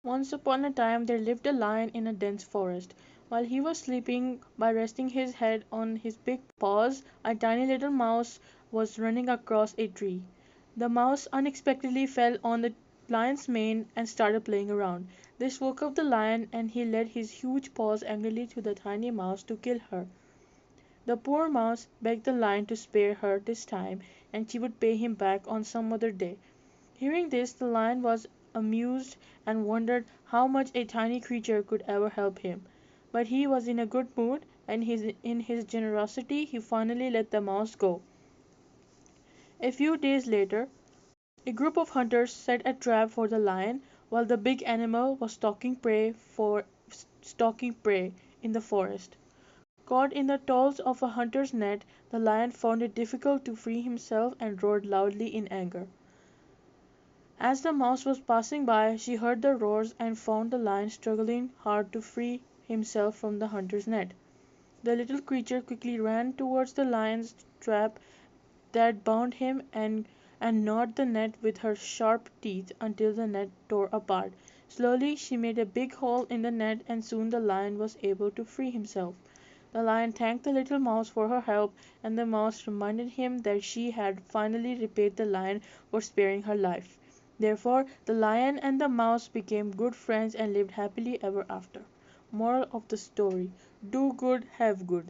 Once upon a time there lived a lion in a dense forest. While he was sleeping by resting his head on his big paws, a tiny little mouse was running across a tree. The mouse unexpectedly fell on the lion's mane and started playing around. This woke up the lion and he led his huge paws angrily to the tiny mouse to kill her. The poor mouse begged the lion to spare her this time and she would pay him back on some other day. Hearing this, the lion was amused and wondered how much a tiny creature could ever help him. But he was in a good mood, and in his generosity he finally let the mouse go. A few days later, a group of hunters set a trap for the lion while the big animal was stalking prey in the forest. Caught in the toils of a hunter's net, the lion found it difficult to free himself and roared loudly in anger. As the mouse was passing by, she heard the roars and found the lion struggling hard to free himself from the hunter's net. The little creature quickly ran towards the lion's trap that bound him and gnawed the net with her sharp teeth until the net tore apart. Slowly she made a big hole in the net and soon the lion was able to free himself. The lion thanked the little mouse for her help and the mouse reminded him that she had finally repaid the lion for sparing her life. Therefore the lion and the mouse became good friends and lived happily ever after. Moral of the story: do good, have good.